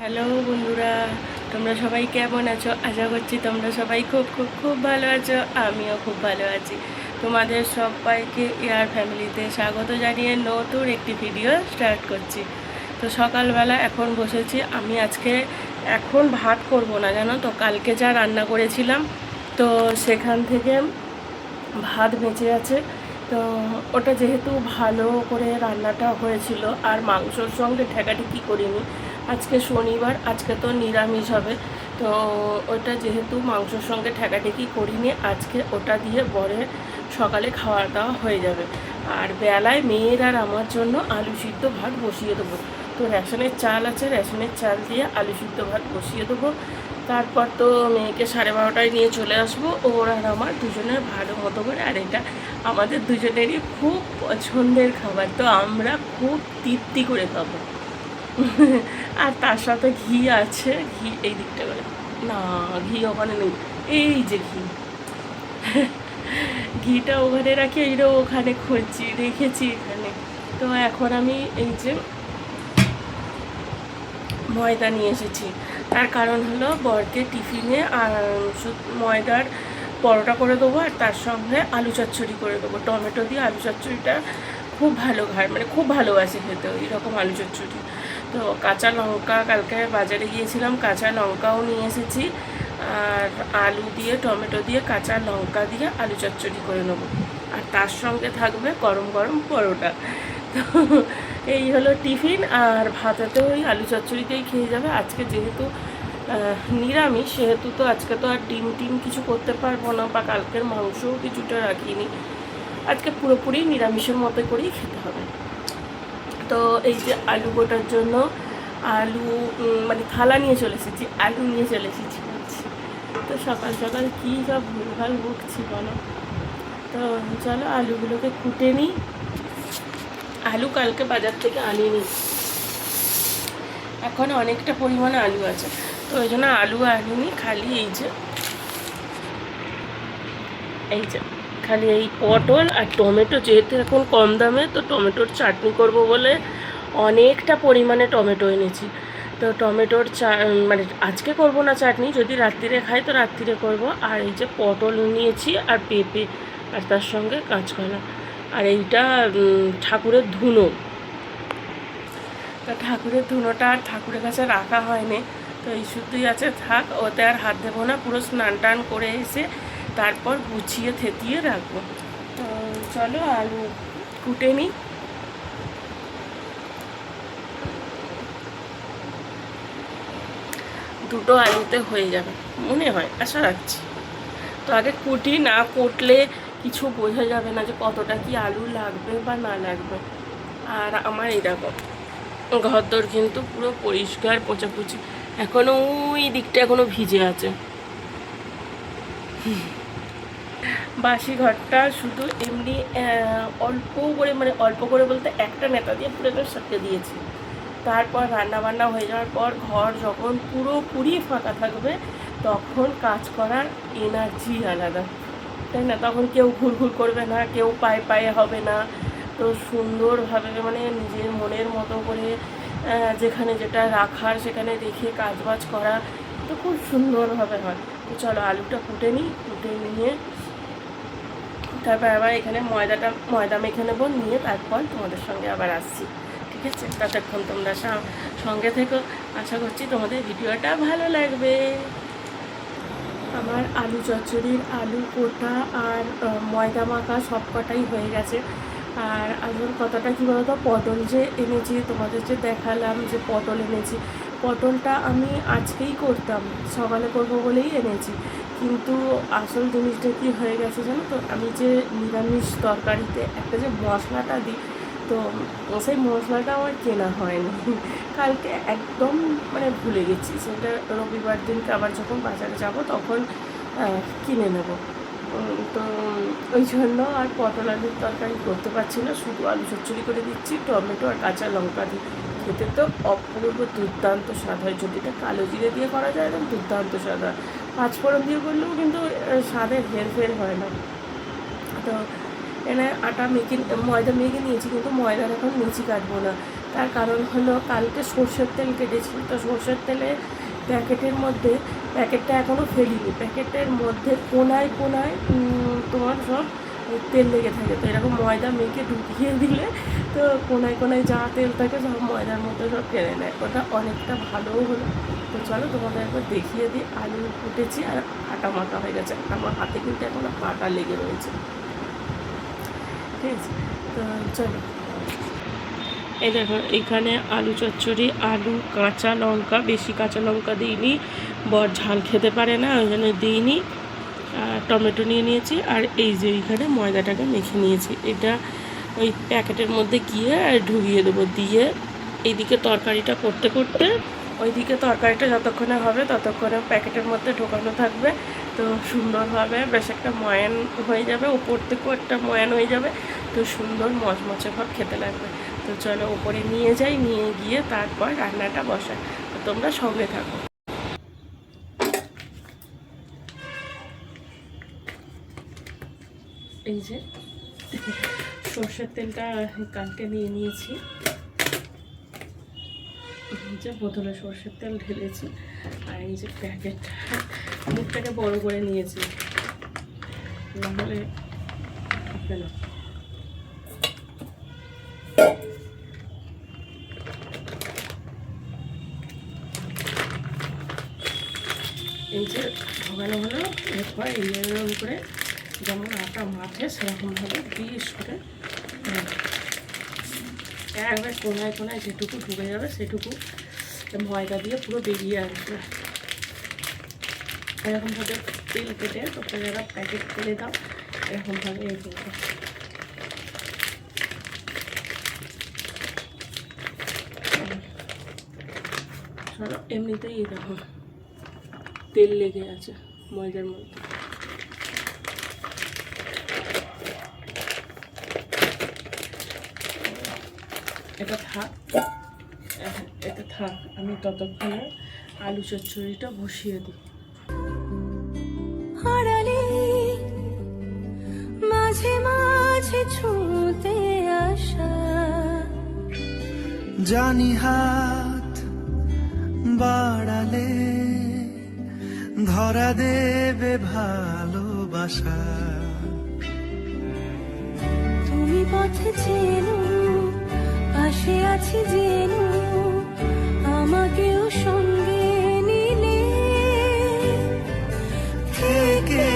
Hello বন্ধুরা, তোমরা সবাই কেমন আছো? আশা করছি তোমরা সবাই খুব খুব খুব ভালো আছো। আমিও খুব ভালো আছি। তোমাদের সবাইকে এয়ার ফ্যামিলিতে স্বাগত জানিয়ে নতুন একটি ভিডিও স্টার্ট করছি। তো সকালবেলা এখন বসেছি। আমি আজকে এখন ভাত করব না, জানো তো, কালকে যা রান্না করেছিলাম তো সেখান থেকে ভাত বেঁচে আছে। তো ওটা যেহেতু ভালো করে রান্নাটা হয়েছিল আর মাংসর সঙ্গে ঠেকাঠেকি করিনি, আজকে শনিবার, আজকে তো নিরামিষ হবে, তো ওটা যেহেতু মাংসর সঙ্গে ঠেকাঠেকি করিনি, আজকে ওটা দিয়ে পরে সকালে খাওয়া দাওয়া হয়ে যাবে। আর বেলায় মেয়ের আর আমার জন্য আলু সিদ্ধ ভাত বসিয়ে দেবো। তো রেশনের চাল আছে, রেশনের চাল দিয়ে আলু সিদ্ধ ভাত বসিয়ে দেবো। তারপর তো মেয়েকে 12:30টায় নিয়ে চলে আসবো, ওর আর আমার দুজনের ভালো মতো করে। আর এটা আমাদের দুজনেরই খুব পছন্দের খাবার, তো আমরা খুব তৃপ্তি করে খাবো। আর তার সাথে ঘি আছে, ঘি এই দিকটা করে না, ঘি ওখানে নেই, এই যে ঘি, ঘিটা ওখানে রাখি, এইটা ওখানে খুঁজছি, রেখেছি এখানে। তো এখন আমি এই যে ময়দা নিয়ে এসেছি, তার কারণ হলো বরকে টিফিনে আর ময়দার পরোটা করে দেবো, আর তার সঙ্গে আলু চচ্চড়ি করে দেবো। টমেটো দিয়ে আলু চচ্চড়িটা খুব ভালো খায়, মানে খুব ভালোবাসে খেতে ওই রকম আলু চচ্চড়ি। তো কাঁচা লঙ্কা, কালকে বাজারে গিয়েছিলাম, কাঁচা লঙ্কাও নিয়ে এসেছি। আর আলু দিয়ে, টমেটো দিয়ে, কাঁচা লঙ্কা দিয়ে আলু চচ্চড়ি করে নেবো। আর তার সঙ্গে থাকবে গরম গরম পরোটা। তো এই হলো টিফিন। আর ভাতেতে ওই আলু চচ্চড়িটাই খেয়ে যাবে। আজকে যেহেতু নিরামিষ, সেহেতু তো আজকে তো আর ডিম টিম কিছু করতে পারবো না, বা কালকের মাংসও কিছুটা রাখিনি। আজকে পুরোপুরি নিরামিষের মতো করেই খেতে হবে। তো এই যে আলু গোটার জন্য আলু, মানে থালা নিয়ে চলে এসেছি, আলু নিয়ে চলে এসেছি বলছি। তো সকাল সকাল কী সব ভুলভাল বকছি বলো। তো চলো আলুগুলোকে কুটে নিই। আলু কালকে বাজার থেকে আনিনি, এখন অনেকটা পরিমাণে আলু আছে, তো ওই জন্য আলু আনিনি। খালি এই যে খালি এই পটল আর টমেটো, যেহেতু এখন কম দামে, তো টমেটোর চাটনি করব বলে অনেকটা পরিমাণে টমেটো এনেছি। তো টমেটোর মানে আজকে করব না চাটনি, যদি রাত্রিরে খাই তো রাত্রিরে করব। আর এই যে পটল নিয়েছি, আর পেঁপে, আর তার সঙ্গে কাঁচকলা। আর এইটা ঠাকুরের ধুনো। তো ঠাকুরের ধুনোটা আর ঠাকুরের কাছে রাখা হয়নি, তো এই শুদ্ধই আছে, থাক, ওতে আর হাত দেবো না। পুরো স্নান টান করে এসে তারপর গুছিয়ে থেতিয়ে রাখবো। তো চলো আলু কুটে নিই। দুটো আলুতে হয়ে যাবে মনে হয়, আশা রাখছি। তো আগে কুটি, না কুটলে কিছু বোঝা যাবে না যে কতটা কি আলু লাগবে বা না লাগবে। আর আমার এরকম ঘরদোর কিন্তু পুরো পরিষ্কার পোছাপুছি, এখনও ওই দিকটা এখনও ভিজে আছে। বাসি ঘরটা শুধু এমনি অল্প করে, মানে অল্প করে বলতে একটা নেতা দিয়ে পুরোটা সাথে দিয়েছি। তারপর রান্না বান্না হয়ে যাওয়ার পর ঘর যখন পুরোপুরি ফাঁকা থাকবে, তখন কাজ করার এনার্জি আলাদা, তাই না? তখন কেউ ঘুরঘুর করবে না, কেউ পায়ে পায়ে হবে না। তো সুন্দরভাবে, মানে নিজের মনের মতো করে যেখানে যেটা রাখার সেখানে রেখে কাজবাজ করা তো খুব সুন্দরভাবে হয়। তো চলো আলুটা কুটে নিই, কুটে নিয়ে তারপর আবার এখানে ময়দা মেখে নেবো, নিয়ে তারপর তোমাদের সঙ্গে আবার আসছি, ঠিক আছে? ততক্ষণ তোমরা সঙ্গে থেকো, আশা করছি তোমাদের ভিডিওটা ভালো লাগবে। আমার আলু চচ্চড়ির আলু কোটা আর ময়দা মাখা সব কটাই হয়ে গেছে। আর আসল কথাটা কী বলতো, পটল যে এনেছি, তোমাদের যে দেখালাম যে পটল এনেছি, পটলটা আমি আজকেই করতাম, সকালে করবো বলেই এনেছি। কিন্তু আসল জিনিসটা কি হয়ে গেছে জানো তো, আমি যে নিরামিষ তরকারিতে একটা যে মশলাটা দিই, তো সেই মশলাটা আমার কেনা হয়নি। কালকে একদম মানে ভুলে গেছি, সেটা রবিবার দিনকে আবার যখন বাজারে যাব তখন কিনে নেব। তো ওই জন্য আর পটল আলুর তরকারি করতে পারছি না, শুধু আলু চচ্চড়ি করে দিচ্ছি, টমেটো আর কাঁচা লঙ্কা দিই। খেতে তো অপূর্ব দুর্দান্ত স্বাদ হয়, যদি এটা কালো জিরে দিয়ে করা যায় একদম দুর্দান্ত স্বাদ হয়। পাঁচফোড়ন দিয়ে করলেও কিন্তু স্বাদের হেরফের হয় না। তো এনে আটা মেখে, ময়দা মেখে নিয়েছি, কিন্তু ময়দার এখন মিচি কাটবো না, তার কারণ হলো কালকে সর্ষের তেল কেটেছি, তো সর্ষের তেলে প্যাকেটটা এখনও ফেলিনি, প্যাকেটের মধ্যে কোনায় কোনায় তোমার সব তেল লেগে থাকে। তো এরকম ময়দা মেখে ঢুকিয়ে দিলে তো কোনায় কোনায় যা তেল থাকে সব ময়দার মধ্যে সব টেনে নেয়, ওটা অনেকটা ভালোও হলো। তো চলো তোমাদের একবার দেখিয়ে দিই। আলু কুটেছি আর আটা মাখা হয়ে গেছে, আমার হাতে কিন্তু এখনও আটা লেগে রয়েছে, ঠিক আছে। তো চলো, এই দেখো এখানে আলু চচ্চড়ি, আলু, কাঁচা লঙ্কা, বেশি কাঁচা লঙ্কা দিইনি, বর ঝাল খেতে পারে না ওই জন্য দিইনি, আর টমেটো নিয়ে নিয়েছি। আর এই যে এইখানে ময়দাটাকে মেখে নিয়েছি, এটা ওই প্যাকেটের মধ্যে গিয়ে ঢুকিয়ে দেবো, দিয়ে এইদিকে তরকারিটা করতে করতে ওইদিকে তরকারিটা যতক্ষণে হবে ততক্ষণে প্যাকেটের মধ্যে ঢোকানো থাকবে। তো সুন্দরভাবে বেশ একটা ময়ান হয়ে যাবে, ওপর থেকেও একটা ময়ান হয়ে যাবে, তো সুন্দর মচমচে ভাব খেতে লাগবে। তো চলো ওপরে নিয়ে যাই, নিয়ে গিয়ে তারপর রান্নাটা বসাই, তো তোমরা সঙ্গে থাকো। এই যে সর্ষের তেলটা কালকে নিয়ে নিয়েছি, যে বোতলে সর্ষের তেল ঢেলেছি, আর এই যে প্যাকেটটা মুখটাকে বড় করে নিয়েছি, নাহলে হবে না। এই যে ঢোকানো হলো, এরপর এই উপরে যেমন আটা মাখে সেরকমভাবে বিশ করে একবার কোনায় কোনায় যেটুকু ঢুকে যাবে সেটুকু ময়দা দিয়ে পুরো বেরিয়ে আসবে। এরকমভাবে তেল কেটে তোমরা যারা প্যাকেট করে দাও এরকমভাবে এই করবে। চলো এমনিতেই এই দেখো তেল লেগে আছে ময়দার মধ্যে। এটা থাক, আমি ততক্ষণে আলু চচ্চড়িটা বসিয়ে দিই। মাঝে মাঝে ছুঁতে আসা জানি হাত বাড়ালে ধরা দেবে ভালোবাসা, তুমি পথে চেনো, পাশে আছি জেনো, আমাকেও সঙ্গে নিলে থেকে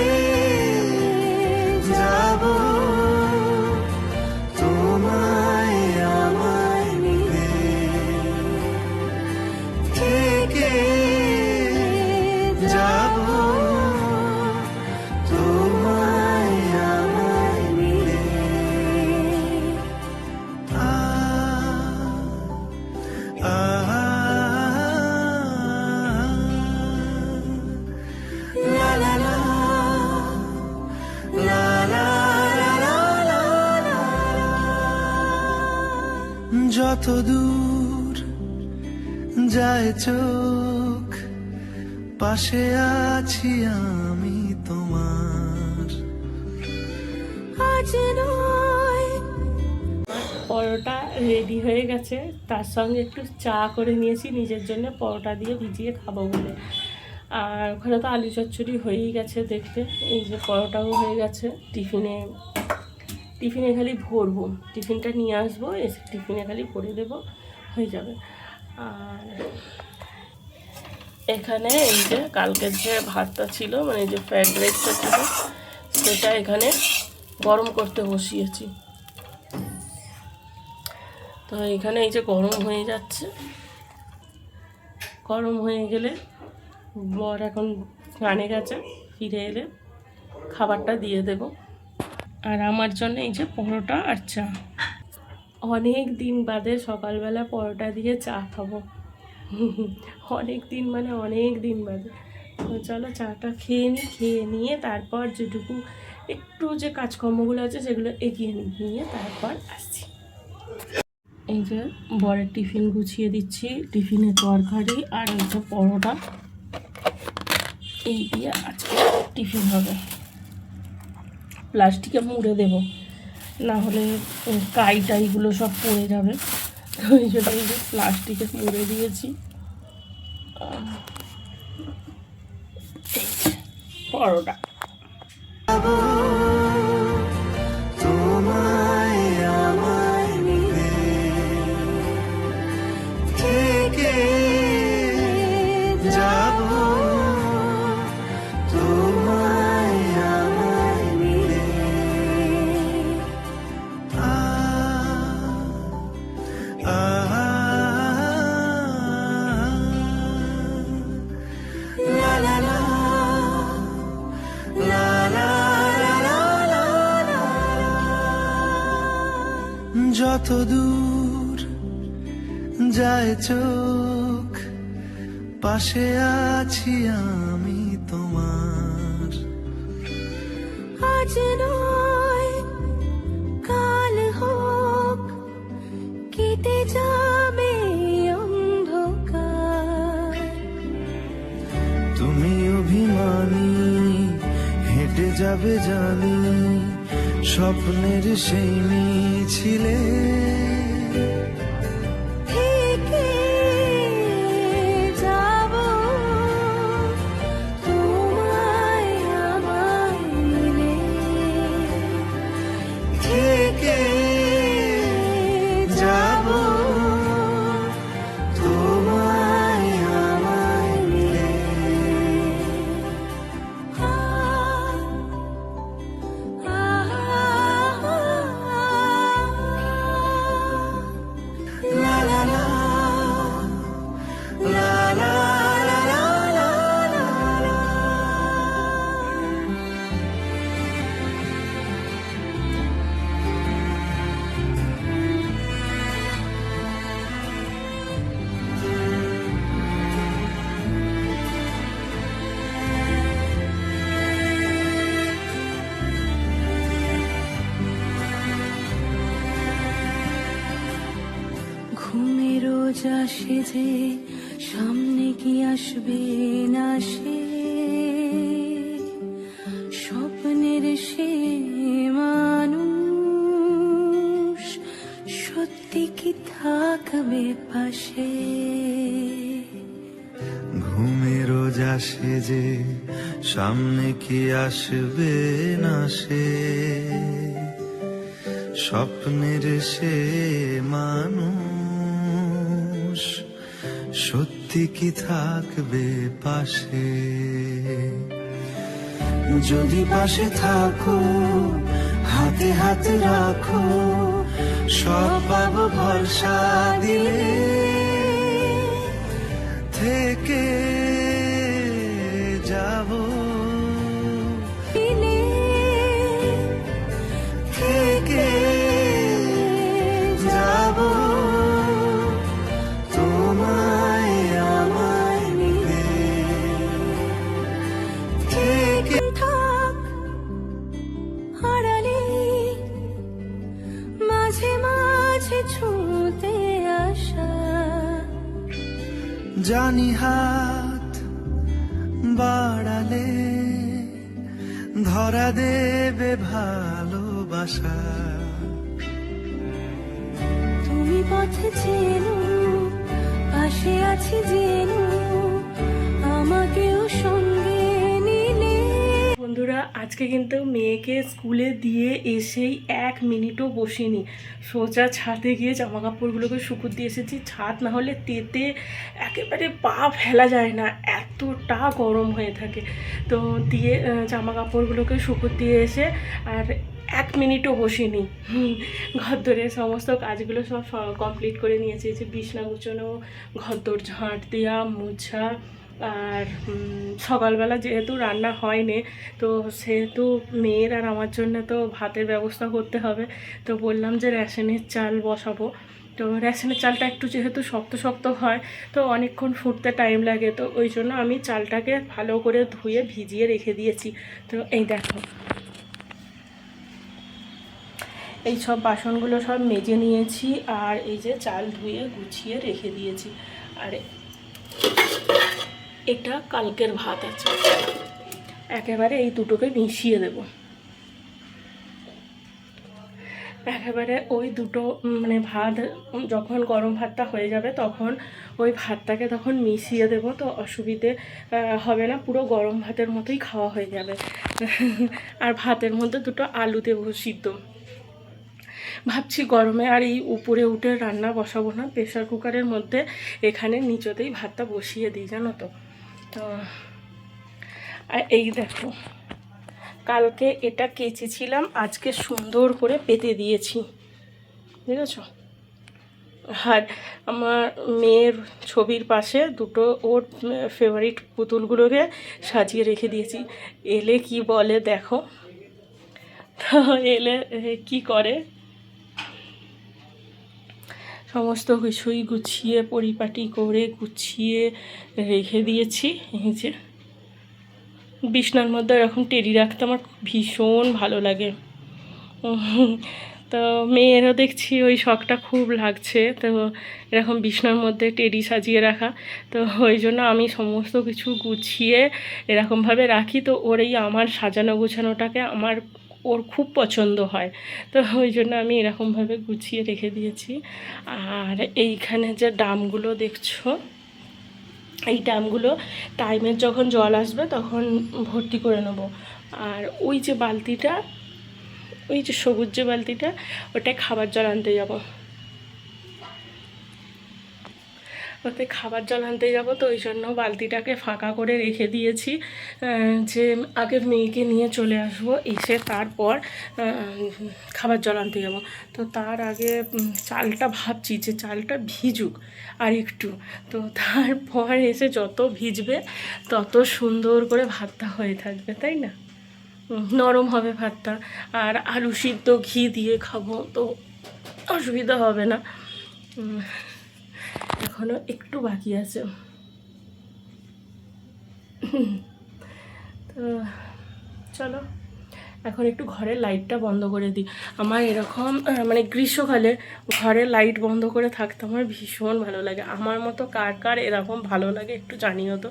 যাব তোমায় আমায় মিলে, থেকে যাব তোমায় আমায় মিলে। যত দূর যায় চোখ পাশে আছি আমি তোমার। আজ নয়। পরোটা রেডি হয়ে গেছে, তার সঙ্গে একটু চা করে নিয়েছি নিজের জন্য, পরোটা দিয়ে ভিজিয়ে খাবো বলে। আর ওখানে তো আলু চচ্চড়ি হয়েই গেছে দেখতে, এই যে পরোটাও হয়ে গেছে। টিফিনে খালি ভরবো, টিফিনটা নিয়ে আসবো, এসে টিফিনে খালি ভরে দেবো, হয়ে যাবে। আর এখানে এই যে কালকের যে ভাতটা ছিল, মানে যে ফ্রাইড রাইসটা ছিল, সেটা এখানে গরম করতে বসিয়েছি। তো এখানে এই যে গরম হয়ে যাচ্ছে, গরম হয়ে গেলে বর এখন স্নানে গেছে, ফিরে এলে খাবারটা দিয়ে দেব। আর আমার জন্য এই যে পরোটা আর চা, অনেক দিন বাদে সকালবেলা পরোটা দিয়ে চা খাবো, অনেক দিন বাদে। তো চলো চাটা খেয়ে নিই, খেয়ে নিয়ে তারপর যেটুকু একটু যে কাজকর্মগুলো আছে সেগুলো এগিয়ে নিয়ে তারপর আসছি। এই যে বরের টিফিন গুছিয়ে দিচ্ছি, টিফিনে তরকারি আর এই যে পরোটা, এই দিয়ে আজকে টিফিন হবে। প্লাস্টিকে মুড়ে দেব, না হলে কাইগুলো সব পড়ে যাবে, ওই জন্য এই যে প্লাস্টিকে মুড়ে দিয়েছি। এই যে পরোটা। তোমায় আমায় মিলে থেকে যাব তোমায় আমায় মিলে আ আ লা লা লা লা লা যত দূর যায় চোখ পাশে আছি আমি তোমার আজ নয় কাল হোক কেটে যাবে অন্ধকার। তুমি অভিমানী হেঁটে যাবে জানি স্বপ্নের সেই মিছিলে থেকে যাব তোমায় আমায় মিলে থেকে যাব তোমায় আমায় মিলে লা লা লা লা লা লা লা লা লা। ঘুমে রোজ আসে যে সামনে কি আসবে না সে স্বপ্নের সে মানুষ সত্যি কি থাকবে পাশে। ঘুমে রোজ আসে যে সামনে কি আসবে না সে স্বপ্নের সে মানুষ সত্যি কি থাকবে পাশে যদি পাশে থাকো হাতে হাত রাখো সব পাবো ভরসা দিলে থেকে যাব দিলে থেকে যাব তোমায় আমায় মিলে থেকে থাক আড়ালে মাঝে মাঝে ছুঁতে আসা জানি হাত বাড়ালে ধরা দেবে ভালোবাসা তুমি পথে চেনো পাশে আছি জেনো আমাকেও সঙ্গে নিলে। বন্ধুরা আজকে কিন্তু মেয়েকে স্কুলে দিয়ে এসেই 1 মিনিটও বসিনি, সোজা ছাদে গিয়ে জামা কাপড়গুলোকে শুকুর দিয়ে এসেছি। ছাদ না হলে তেতে একেবারে পা ফেলা যায় না, এতটা গরম হয়ে থাকে। তো দিয়ে জামা কাপড়গুলোকে শুকুর দিয়ে এসে আর 1 মিনিটও বসিনি, ঘরদোরের সমস্ত কাজগুলো সব কমপ্লিট করে নিয়েছি। যে বিছনা গুছানো, ঘরদোর ঝাঁট দেওয়া, মোছা, আর সকালবেলা যেহেতু রান্না হয়নি তো সেহেতু মেয়ের আর আমার জন্য তো ভাতের ব্যবস্থা করতে হবে। তো বললাম যে রেশনের চাল বসাবো। তো রেশনের চালটা একটু যেহেতু শক্ত শক্ত হয় তো অনেকক্ষণ ফুটতে টাইম লাগে, তো ওই জন্য আমি চালটাকে ভালো করে ধুয়ে ভিজিয়ে রেখে দিয়েছি। তো এই দেখো এই সব বাসনগুলো সব মেজে নিয়েছি আর এই যে চাল ধুয়ে গুছিয়ে রেখে দিয়েছি। আর এটা কালকের ভাত আছে, একেবারে এই দুটোকে মিশিয়ে দেব। একেবারে ওই দুটো মানে ভাত যখন গরম ভাতটা হয়ে যাবে তখন ওই ভাতটাকে তখন মিশিয়ে দেবো, তো অসুবিধে হবে না, পুরো গরম ভাতের মতোই খাওয়া হয়ে যাবে। আর ভাতের মধ্যে দুটো আলু দেবো সিদ্ধ। ভাবছি গরমে আর এই উপরে উঠে রান্না বসাবো না, প্রেশার কুকারের মধ্যে এখানে নিচতেই ভাতটা বসিয়ে দিই, জানো তো। তো আর এই দেখো, কালকে এটা কেচেছিলাম, আজকে সুন্দর করে পেতে দিয়েছি, বুঝেছ। আর আমার মেয়ের ছবির পাশে দুটো ওর ফেভারিট পুতুলগুলোকে সাজিয়ে রেখে দিয়েছি। এলে কি বলে দেখো, তো এলে কি করে, সমস্ত কিছুই গুছিয়ে পরিপাটি করে গুছিয়ে রেখে দিয়েছি। এই যে বিছনার মধ্যে এরকম টেডি রাখতে আমার ভীষণ ভালো লাগে। তো মেয়েরও দেখছি ওই শখটা খুব লাগছে, তো এরকম বিছনার মধ্যে টেডি সাজিয়ে রাখা, তো ওই জন্য আমি সমস্ত কিছু গুছিয়ে এরকমভাবে রাখি। তো ওর এই আমার সাজানো গোছানোটাকে ওর খুব পছন্দ হয়, তো ওই জন্য আমি এরকমভাবে গুছিয়ে রেখে দিয়েছি। আর এইখানে যে ড্রামগুলো দেখছো, এই ড্রামগুলো টাইমের যখন জল আসবে তখন ভর্তি করে নেব। আর ওই যে বালতিটা, ওই যে সবুজ যে বালতিটা, ওটায় খাবার জল আনতে যাব, ওতে খাবার জল আনতে যাব। তো ওই জন্য বালতিটাকে ফাঁকা করে রেখে দিয়েছি, যে আগে মেয়েকে নিয়ে চলে আসব, এসে তারপর খাবার জল আনতে যাব। তো তার আগে চালটা ভাবছি যে চালটা ভিজুক আর একটু, তো তারপর এসে যত ভিজবে তত সুন্দর করে ভাতটা হয়ে থাকবে, তাই না? নরম হবে ভাতটা, আর আলু সিদ্ধ ঘি দিয়ে খাবো, তো অসুবিধা হবে না। এখনো একটু বাকি আছে। তো চলো এখন একটু ঘরের লাইটটা বন্ধ করে দিই। আমার এরকম মানে গ্রীষ্মকালে ঘরের লাইট বন্ধ করে থাকতে আমার ভীষণ ভালো লাগে। আমার মতো কার কার এরকম ভালো লাগে একটু জানিও তো।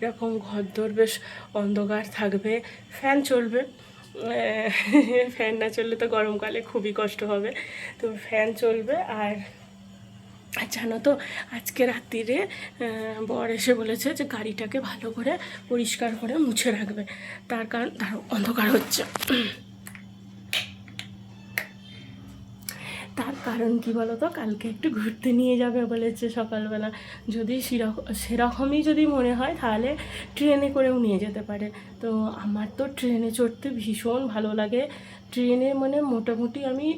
এরকম ঘরদোর বেশ অন্ধকার থাকবে, ফ্যান চলবে, ফ্যান না চললে তো গরমকালে খুবই কষ্ট হবে, তো ফ্যান চলবে। আর জানো তো আজকে রাত্রিরে বর এসে বলেছে যে গাড়িটাকে ভালো করে পরিষ্কার করে মুছে রাখবে, তার কারণ অন্ধকার হচ্ছে। তার কারণ কি বলো তো, কালকে একটু ঘুরতে নিয়ে যাবে বলেছে সকালবেলা, যদি সেরকমই যদি মনে হয় তাহলে ট্রেনে করেও নিয়ে যেতে পারে। তো আমার তো ট্রেনে চড়তে ভীষণ ভালো লাগে। ট্রেনে মানে মোটামুটি আমি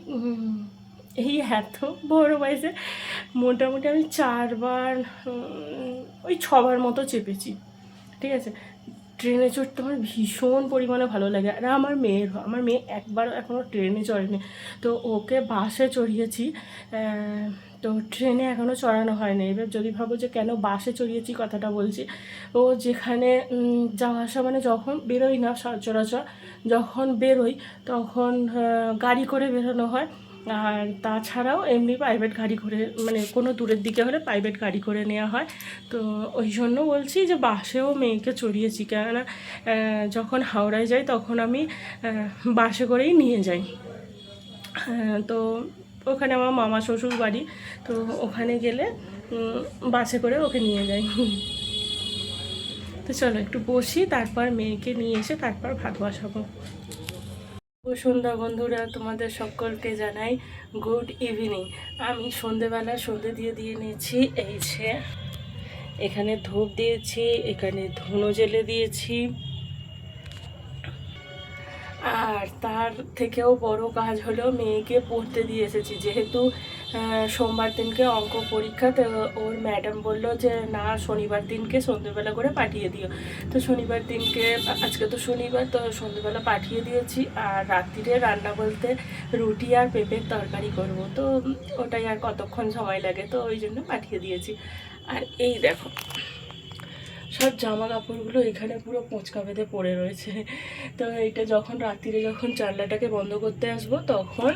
এই এত বড় বয়সে মোটামুটি আমি 4বার ওই 6বার মতো চেপেছি, ঠিক আছে। ট্রেনে চড়তে আমার ভীষণ পরিমাণে ভালো লাগে। আর আমার মেয়ে একবারও এখনও ট্রেনে চড়েনি, তো ওকে বাসে চড়িয়েছি, তো ট্রেনে এখনও চড়ানো হয়নি। এবার যদি ভাবো যে কেন বাসে চড়িয়েছি, কথাটা বলছি। ও যেখানে যাওয়া আসা মানে যখন বেরোই না সচরাচর, যখন বেরোই তখন গাড়ি করে বেরোনো হয়, আর তাছাড়াও এমনি প্রাইভেট গাড়ি করে, মানে কোনো দূরের দিকে হলে প্রাইভেট গাড়ি করে নেওয়া হয়। তো ওই জন্য বলছি যে বাসেও মেয়েকে চড়িয়েছি, কেননা যখন হাওড়ায় যাই তখন আমি বাসে করেই নিয়ে যাই। তো ওখানে আমার মামা শ্বশুর বাড়ি, তো ওখানে গেলে বাসে করে ওকে নিয়ে যাই। তো চলো একটু বসি, তারপর মেয়েকে নিয়ে এসে তারপর ভাত বসাবো। সন্ধ্যা বন্ধুরা, তোমাদের সকলকে জানাই গুড ইভিনিং। আমি সন্ধেবেলা সন্ধে দিয়ে নিয়েছি। এই যে এখানে ধূপ দিয়েছি, এখানে ধুনো জেলে দিয়েছি, আর তার থেকেও বড় কাজ হলো মেয়েকে পড়তে দিয়ে এসেছি। যেহেতু সোমবার দিনকে অঙ্ক পরীক্ষা, তো ওর ম্যাডাম বললো যে না, শনিবার দিনকে সন্ধ্যেবেলা করে পাঠিয়ে দিও। তো শনিবার দিনকে, আজকে তো শনিবার, তো সন্ধ্যেবেলা পাঠিয়ে দিয়েছি। আর রাত্রিরে রান্না বলতে রুটি আর পেঁপের তরকারি করব, তো ওটাই আর কতক্ষণ সময় লাগে, তো ওই জন্য পাঠিয়ে দিয়েছি। আর এই দেখো সব জামা কাপড়গুলো এখানে পুরো পোঁচকা বেঁধে পড়ে রয়েছে। তো এইটা যখন রাত্রিরে যখন জানলাটাকে বন্ধ করতে আসবো তখন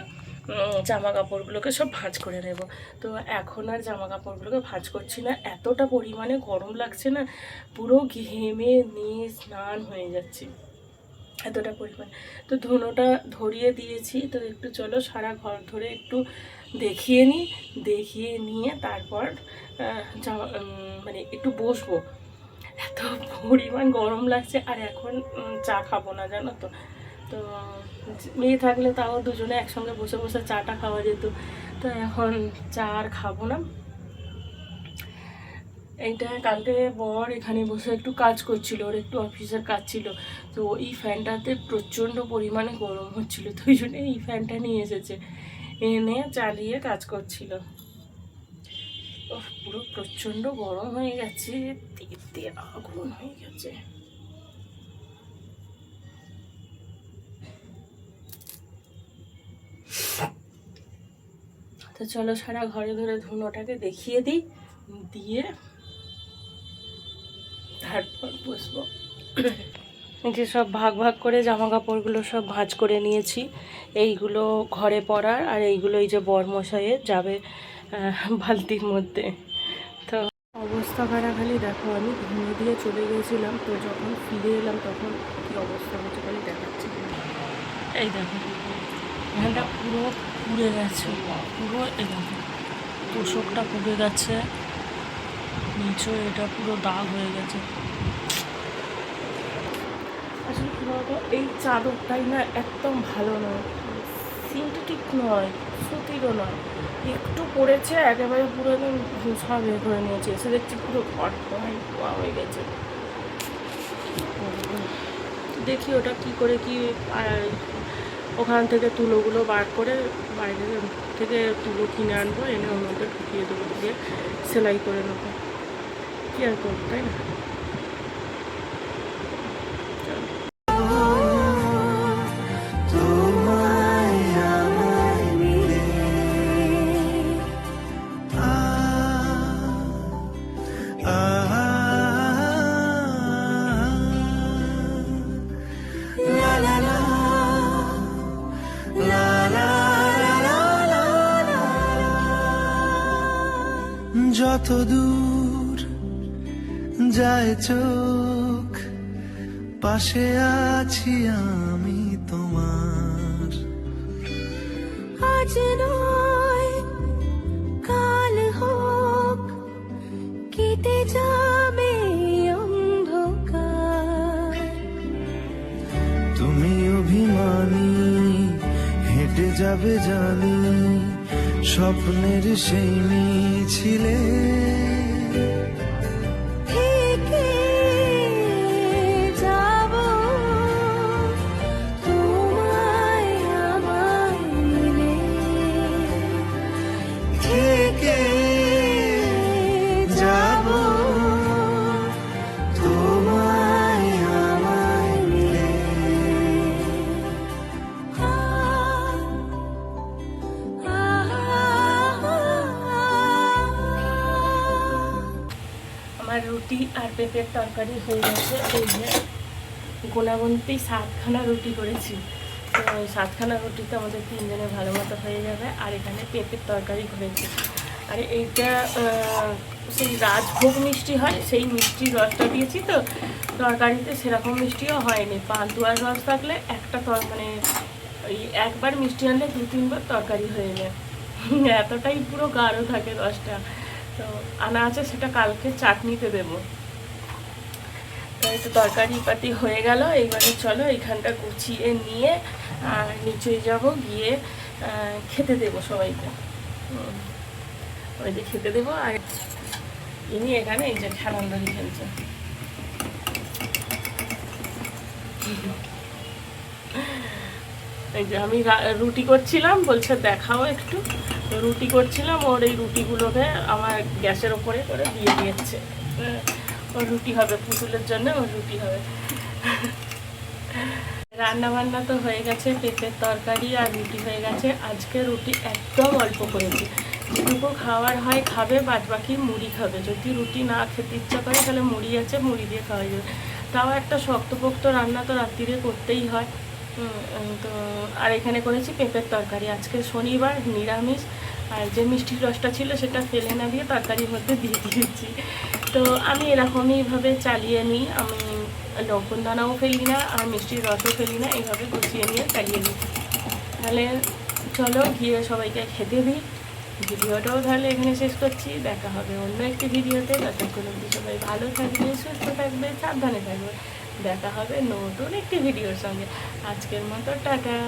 জামা কাপড়গুলোকে সব ভাঁজ করে নেব। তো এখন আর জামা কাপড়গুলোকে ভাঁজ করছি না, এতটা পরিমাণে গরম লাগছে না, পুরো ঘেমে নিয়ে স্নান হয়ে যাচ্ছি। এতটা পরিমাণ। তো ধুনোটা ধরিয়ে দিয়েছি, তো একটু চলো সারা ঘর ধরে একটু দেখিয়ে নিই, দেখিয়ে নিয়ে তারপর মানে একটু বসবো। এত পরিমাণ গরম লাগছে, আর এখন চা খাবো না জানো তো। তো মেয়ে থাকলে তাও দুজনে একসঙ্গে বসে বসে চাটা খাওয়া যেত, তো এখন চা আর খাবো না। এইটা কালকে বর এখানে বসে একটু কাজ করছিল, ওর একটু অফিসের কাজ ছিল, তো এই ফ্যানটাতে প্রচণ্ড পরিমাণে গরম হচ্ছিল, তো ওই জন্য এই ফ্যানটা নিয়ে এসেছে, এনে চালিয়ে কাজ করছিল। পুরো প্রচণ্ড গরম হয়ে গেছে, তেতে আগুন হয়ে গেছে। তো চলো সারা ঘরে ধরে ধুনোটাকে দেখিয়ে দিই, দিয়ে তারপর বসবো। এই যে সব ভাগ ভাগ করে জামা কাপড়গুলো সব ভাঁজ করে নিয়েছি, এইগুলো ঘরে পরার, আর এইগুলো এই যে বরমশাইয়ের যাবে বালতির মধ্যে। তো অবস্থা খারাপ, খালি দেখো আমি ধুনো দিয়ে চলে গিয়েছিলাম, তো যখন ফিরে এলাম তখন কী অবস্থা হচ্ছে খালি দেখাচ্ছি। এই দেখো এখানটা পুরো পুড়ে গেছে, পুরো এই দেখো তোষকটা পুড়ে গেছে, নিচে এটা পুরো দাগ হয়ে গেছে। আসলে কী বলতো, এই চাদরটাই না একদম ভালো নয়, সিনথেটিক নয়, সুতিরও নয়, একটু পড়েছে একেবারে পুরো একদম ঘুষা বের করে নিয়েছে, এসে দেখছি পুরো ঘর ধোয়া হয়ে গেছে। দেখি ওটা কি করে কি ওখান থেকে তুলোগুলো বার করে বাইরে থেকে তুলো কিনে আনবো, এনে ওর মধ্যে ঢুকিয়ে দেবো, দিয়ে সেলাই করে নেবো, কি আর করবো, তাই না। তোমায় আমায় মিলে আ লা লা লা লা লা লা লা লা। যত দূর যায় চোখ, পাশে আছি আমি তোমার। আজ নয় কাল হোক, কেটে যাবে অন্ধকার। তুমি অভিমানী, হেঁটে যাবে জানি স্বপ্নের সেই মিছিলে। থেকে যাব তোমায় আমায় মিলে, থেকে যাব তোমায় আমায় মিলে। আমার রুটি আর পেঁপের তরকারি হয়ে গেছে। এই যে গোনাগুনতি 7খানা রুটি করেছি, তো ওই 7খানা রুটিতে আমাদের 3 জনের ভালো মতো হয়ে যাবে। আর এখানে পেঁপের তরকারি করেছি, আর এইটা সেই রাজভোগ মিষ্টি হয়, সেই মিষ্টির রসটা দিয়েছি, তো তরকারিতে সেরকম মিষ্টিও হয়নি। পান্তুয়ার রস থাকলে একটা মানে ওই একবার মিষ্টি আনলে 2-3 বার তরকারি হয়ে যায়, এতটাই পুরো গাঢ় থাকে রসটা। তো আনা আছে, সেটা কালকে চাটনিতে দেবো। তো একটু তরকারি পাতি হয়ে গেল, এইবারে চলো এইখানটা গুছিয়ে নিয়ে আর নিচে যাব, গিয়ে খেতে দেবো সবাইকে। ওই যে খেতে দেবো। আর ইনি এখানে এই যে খেলান্দারি খেলছে। এই যে আমি রুটি করছিলাম, বলছে দেখাও একটু, তো রুটি করছিলাম, ওর এই রুটিগুলোকে আমার গ্যাসের ওপরে করে দিয়ে দিয়েছে। ওর রুটি হবে, পুতুলের জন্য ওর রুটি হবে। রান্না বান্না তো হয়ে গেছে, পেঁপের তরকারি আর রুটি হয়ে গেছে। আজকে রুটি একদম অল্প করেছি, যেটুকু খাওয়ার হয় খাবে, বাদ বাকি মুড়ি খাবে। যদি রুটি না খেতে ইচ্ছা করে তাহলে মুড়ি আছে, মুড়ি দিয়ে খাওয়া যাবে। তাও একটা শক্তপোক্ত রান্না তো রাত্রিরে করতেই হয়। তো আর এখানে করেছি পেঁপের তরকারি। আজকে শনিবার, নিরামিষ, আর যে মিষ্টির রসটা ছিল সেটা ফেলে না দিয়ে তরকারির মধ্যে দিয়ে দিয়েছি। তো আমি এরকমইভাবে চালিয়ে নিই। আমি লবণ দানাও ফেলি না আর মিষ্টির রসও ফেলি না, এইভাবে গুছিয়ে নিয়ে চালিয়ে দিই। তাহলে চলো গিয়ে সবাইকে খেতে দিই। ভিডিওটাও তাহলে এখানে শেষ করছি, দেখা হবে অন্য একটি ভিডিওতে। ততক্ষণ অবধি সবাই ভালো থাকবে, সুস্থ থাকবে, সাবধানে থাকবে। দেখা হবে নতুন একটি ভিডিওর সঙ্গে। আজকের মতো টাটা।